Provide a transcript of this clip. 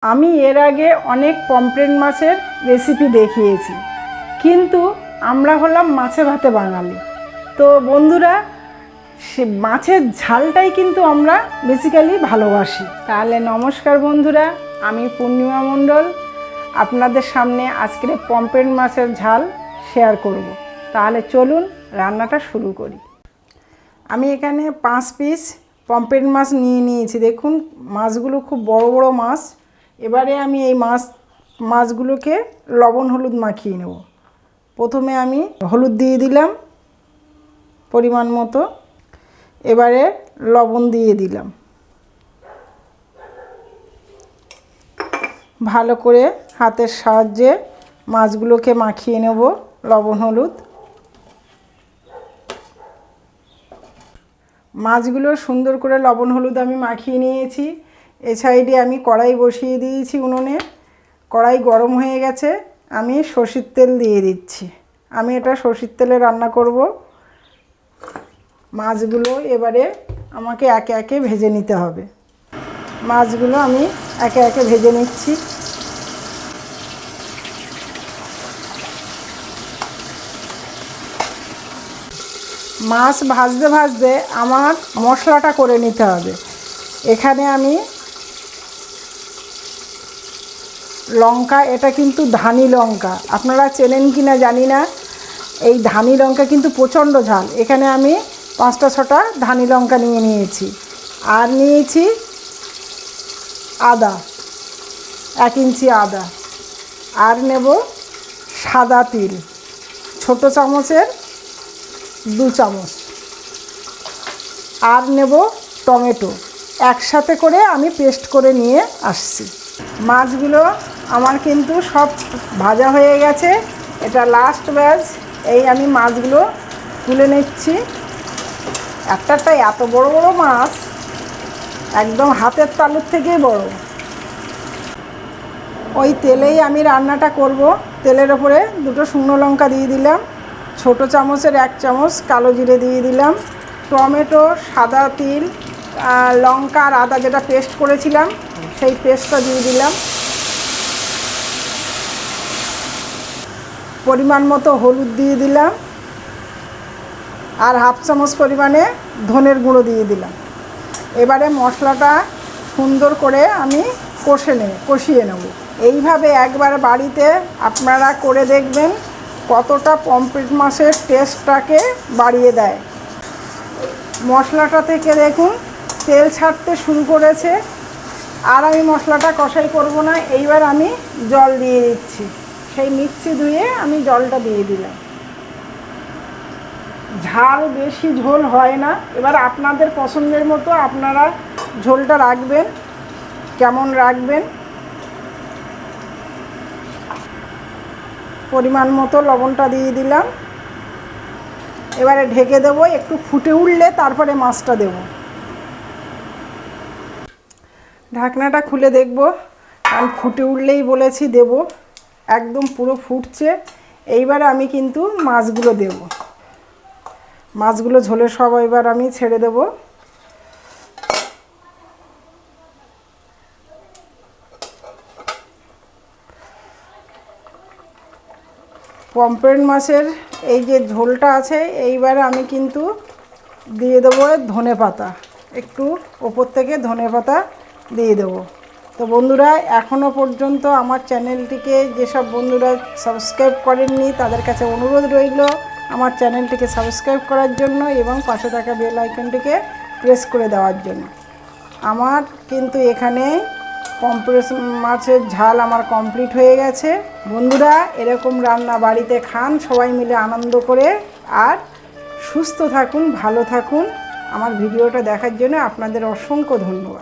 আমি এর আগে অনেক পমফ্রেট মাছের রেসিপি দেখিয়েছি, কিন্তু আমরা হলাম মাছে ভাতে বাঙালি। তো বন্ধুরা, সে মাছের ঝালটাই কিন্তু আমরা বেসিক্যালি ভালোবাসি। তাহলে নমস্কার বন্ধুরা, আমি পূর্ণিমা মণ্ডল আপনাদের সামনে আজকের পমফ্রেট মাছের ঝাল শেয়ার করব। তাহলে চলুন রান্নাটা শুরু করি। আমি এখানে 5 পিস পমফ্রেট মাছ নিয়েছি। দেখুন, মাছগুলো খুব বড় বড় মাছ। এবারে আমি এই মাছগুলোকে লবণ হলুদ মাখিয়ে নেব। প্রথমে আমি হলুদ দিয়ে দিলাম পরিমাণ মতো, এবারে লবণ দিয়ে দিলাম। ভালো করে হাতের সাহায্যে মাছগুলোকে মাখিয়ে নেব লবণ হলুদ। মাছগুলো সুন্দর করে লবণ হলুদ আমি মাখিয়ে নিয়েছি। এই সাইডে আমি কড়াই বসিয়ে দিয়েছি উনুনে। কড়াই গরম হয়ে গেছে, আমি সরষের তেল দিয়ে দিচ্ছি। আমি এটা সরষের তেলে রান্না করব। মাছগুলো এবারে আমাকে একে একে ভেজে নিতে হবে। মাছগুলো আমি একে একে ভেজে নিচ্ছি। মাছ ভাজতে ভাজতে আমার মশলাটা করে নিতে হবে। এখানে আমি লঙ্কা, এটা কিন্তু ধানি লঙ্কা, আপনারা চেনেন কি না জানি না। এই ধানি লঙ্কা কিন্তু প্রচণ্ড ঝাল। এখানে আমি 5টা 6টা ধানি লঙ্কা নিয়ে নিয়েছি। আর নিয়েছি আদা, 1 ইঞ্চি আদা। আর নেব সাদা তিল, ছোট চামচের 2 চামচ। আর নেব টমেটো, একসাথে করে আমি পেস্ট করে নিয়ে আসছি। মাছগুলো আমার কিন্তু সব ভাজা হয়ে গেছে। এটা লাস্ট ব্যাচ। এই আমি মাছগুলো তুলে নিচ্ছি। একটা এত বড় বড় মাছ, একদম হাতের তালুর থেকেই বড়। ওই তেলেই আমি রান্নাটা করব। তেলের ওপরে 2টো শুকনো লঙ্কা দিয়ে দিলাম, ছোট চামচের 1 চামচ কালো জিরে দিয়ে দিলাম, টমেটো, সাদা তিল, লঙ্কা আর আদা যেটা পেস্ট করেছিলাম সেই পেস্টটা দিয়ে দিলাম। পরিমাণ মতো হলুদ দিয়ে দিলাম, আর 1/2 চামচ পরিমাণে ধনের গুঁড়ো দিয়ে দিলাম। এবারে মশলাটা সুন্দর করে আমি কষিয়ে নেব। এইভাবে একবার বাড়িতে আপনারা করে দেখবেন কতটা পমফ্রেট মাছের টেস্টটাকে বাড়িয়ে দেয়। মশলাটা থেকে দেখুন তেল ছাড়তে শুরু করেছে। আর আমি মশলাটা কষাই করব না, এইবার আমি জল দিয়ে দিচ্ছি। সেই মিক্সি ধুয়ে আমি জলটা দিয়ে দিলাম। ঝাল বেশি ঝোল হয় না। এবার আপনাদের পছন্দের মতো আপনারা ঝোলটা রাখবেন, কেমন রাখবেন। পরিমাণ মতো লবণটা দিয়ে দিলাম। এবারে ঢেকে দেবো, একটু ফুটে উঠলে তারপরে মাছটা দেব। ঢাকনাটা খুলে দেখব, কারণ ফুটে উঠলেই বলেছি দেব। একদম পুরো ফুটছে। এইবারে আমি কিন্তু মাছগুলো দেব। মাছগুলো ঝোলে সব এবার আমি ছেড়ে দেব। পমফ্রেট মাছের এই যে ঝোলটা আছে, এইবারে আমি কিন্তু দিয়ে দেবো ধনে পাতা। একটু ওপর থেকে ধনে পাতা দিয়ে দেবো। তো বন্ধুরা, এখনও পর্যন্ত আমার চ্যানেলটিকে যেসব বন্ধুরা সাবস্ক্রাইব করেননি তাদের কাছে অনুরোধ রইল আমার চ্যানেলটিকে সাবস্ক্রাইব করার জন্য এবং পাশে থাকা বেল আইকনটিকে প্রেস করে দেওয়ার জন্য। আমার কিন্তু এখানে পমফ্রেট মাছের ঝাল আমার কমপ্লিট হয়ে গেছে। বন্ধুরা, এরকম রান্না বাড়িতে খান সবাই মিলে আনন্দ করে। আর সুস্থ থাকুন, ভালো থাকুন। আমার ভিডিওটা দেখার জন্য আপনাদের অসংখ্য ধন্যবাদ।